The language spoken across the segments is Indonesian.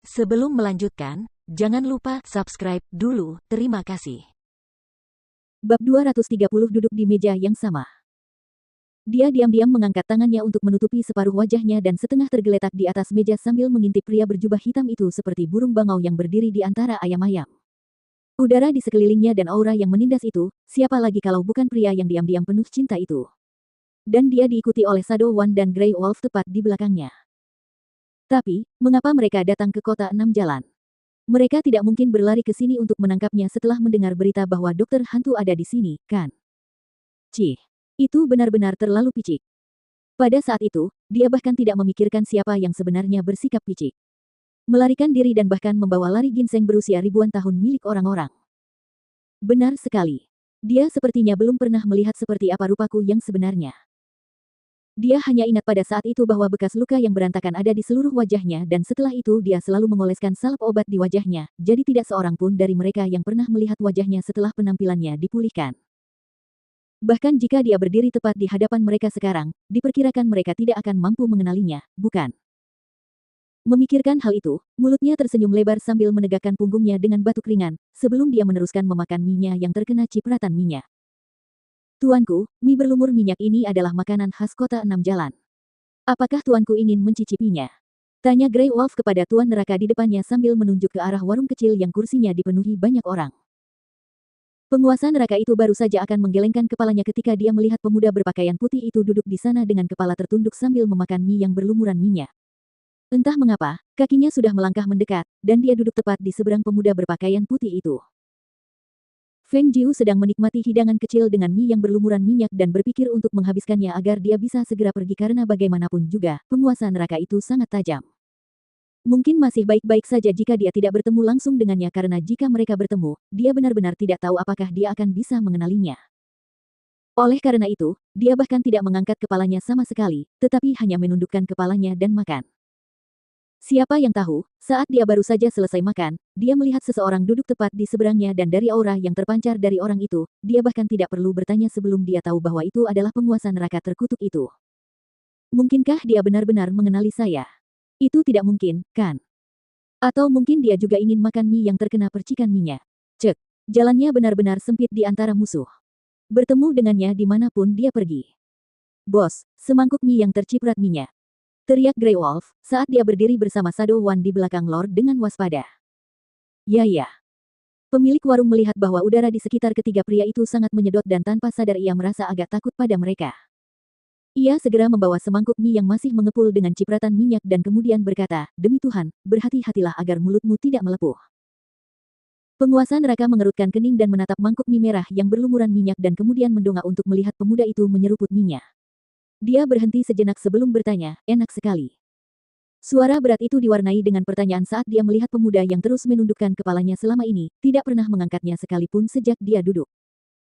Sebelum melanjutkan, jangan lupa subscribe dulu, terima kasih. Bab 230 duduk di meja yang sama. Dia diam-diam mengangkat tangannya untuk menutupi separuh wajahnya dan setengah tergeletak di atas meja sambil mengintip pria berjubah hitam itu seperti burung bangau yang berdiri di antara ayam-ayam. Udara di sekelilingnya dan aura yang menindas itu, siapa lagi kalau bukan pria yang diam-diam penuh cinta itu. Dan dia diikuti oleh Shadow One dan Grey Wolf tepat di belakangnya. Tapi, mengapa mereka datang ke kota 6 jalan? Mereka tidak mungkin berlari ke sini untuk menangkapnya setelah mendengar berita bahwa dokter hantu ada di sini, kan? Cih, itu benar-benar terlalu picik. Pada saat itu, dia bahkan tidak memikirkan siapa yang sebenarnya bersikap picik. Melarikan diri dan bahkan membawa lari ginseng berusia ribuan tahun milik orang-orang. Benar sekali. Dia sepertinya belum pernah melihat seperti apa rupaku yang sebenarnya. Dia hanya ingat pada saat itu bahwa bekas luka yang berantakan ada di seluruh wajahnya dan setelah itu dia selalu mengoleskan salep obat di wajahnya, jadi tidak seorang pun dari mereka yang pernah melihat wajahnya setelah penampilannya dipulihkan. Bahkan jika dia berdiri tepat di hadapan mereka sekarang, diperkirakan mereka tidak akan mampu mengenalinya, bukan? Memikirkan hal itu, mulutnya tersenyum lebar sambil menegakkan punggungnya dengan batuk ringan, sebelum dia meneruskan memakan mie-nya yang terkena cipratan minyak. Tuanku, mie berlumur minyak ini adalah makanan khas kota 6 jalan. Apakah tuanku ingin mencicipinya? Tanya Grey Wolf kepada tuan neraka di depannya sambil menunjuk ke arah warung kecil yang kursinya dipenuhi banyak orang. Penguasa neraka itu baru saja akan menggelengkan kepalanya ketika dia melihat pemuda berpakaian putih itu duduk di sana dengan kepala tertunduk sambil memakan mie yang berlumuran minyak. Entah mengapa, kakinya sudah melangkah mendekat, dan dia duduk tepat di seberang pemuda berpakaian putih itu. Feng Jiu sedang menikmati hidangan kecil dengan mie yang berlumuran minyak dan berpikir untuk menghabiskannya agar dia bisa segera pergi karena bagaimanapun juga, penguasa neraka itu sangat tajam. Mungkin masih baik-baik saja jika dia tidak bertemu langsung dengannya karena jika mereka bertemu, dia benar-benar tidak tahu apakah dia akan bisa mengenalinya. Oleh karena itu, dia bahkan tidak mengangkat kepalanya sama sekali, tetapi hanya menundukkan kepalanya dan makan. Siapa yang tahu, saat dia baru saja selesai makan, dia melihat seseorang duduk tepat di seberangnya dan dari aura yang terpancar dari orang itu, dia bahkan tidak perlu bertanya sebelum dia tahu bahwa itu adalah penguasa neraka terkutuk itu. Mungkinkah dia benar-benar mengenali saya? Itu tidak mungkin, kan? Atau mungkin dia juga ingin makan mie yang terkena percikan minyak. Cek, jalannya benar-benar sempit di antara musuh. Bertemu dengannya dimanapun dia pergi. Bos, semangkuk mie yang terciprat minyak. Teriak Grey Wolf, saat dia berdiri bersama Shadow One di belakang Lord dengan waspada. Ya. Pemilik warung melihat bahwa udara di sekitar ketiga pria itu sangat menyedot dan tanpa sadar ia merasa agak takut pada mereka. Ia segera membawa semangkuk mie yang masih mengepul dengan cipratan minyak dan kemudian berkata, "Demi Tuhan, berhati-hatilah agar mulutmu tidak melepuh." Penguasa neraka mengerutkan kening dan menatap mangkuk mie merah yang berlumuran minyak dan kemudian mendongak untuk melihat pemuda itu menyeruput mie-nya. Dia berhenti sejenak sebelum bertanya, "Enak sekali." Suara berat itu diwarnai dengan pertanyaan saat dia melihat pemuda yang terus menundukkan kepalanya selama ini, tidak pernah mengangkatnya sekalipun sejak dia duduk.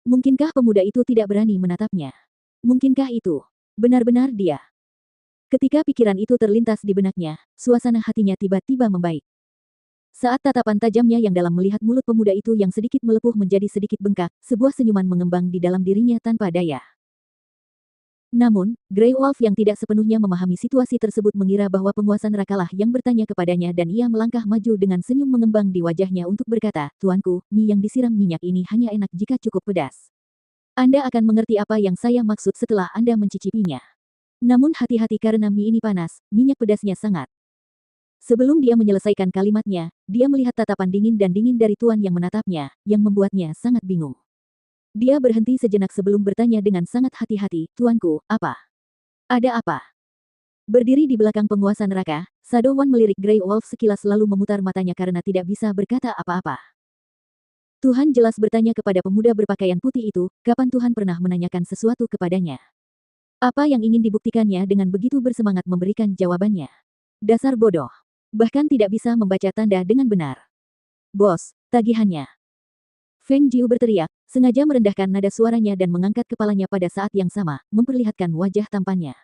Mungkinkah pemuda itu tidak berani menatapnya? Mungkinkah itu benar-benar dia? Ketika pikiran itu terlintas di benaknya, suasana hatinya tiba-tiba membaik. Saat tatapan tajamnya yang dalam melihat mulut pemuda itu yang sedikit melepuh menjadi sedikit bengkak, sebuah senyuman mengembang di dalam dirinya tanpa daya. Namun, Grey Wolf yang tidak sepenuhnya memahami situasi tersebut mengira bahwa penguasa nerakalah yang bertanya kepadanya dan ia melangkah maju dengan senyum mengembang di wajahnya untuk berkata, "Tuanku, mie yang disiram minyak ini hanya enak jika cukup pedas. Anda akan mengerti apa yang saya maksud setelah Anda mencicipinya. Namun hati-hati karena mie ini panas, minyak pedasnya sangat." Sebelum dia menyelesaikan kalimatnya, dia melihat tatapan dingin dan dingin dari tuan yang menatapnya, yang membuatnya sangat bingung. Dia berhenti sejenak sebelum bertanya dengan sangat hati-hati, "Tuanku, apa? Ada apa?" Berdiri di belakang penguasa neraka, Shadow One melirik Grey Wolf sekilas lalu memutar matanya karena tidak bisa berkata apa-apa. Tuhan jelas bertanya kepada pemuda berpakaian putih itu, kapan Tuhan pernah menanyakan sesuatu kepadanya? Apa yang ingin dibuktikannya dengan begitu bersemangat memberikan jawabannya? Dasar bodoh. Bahkan tidak bisa membaca tanda dengan benar. "Bos, tagihannya." Feng Jiu berteriak, sengaja merendahkan nada suaranya dan mengangkat kepalanya pada saat yang sama, memperlihatkan wajah tampannya.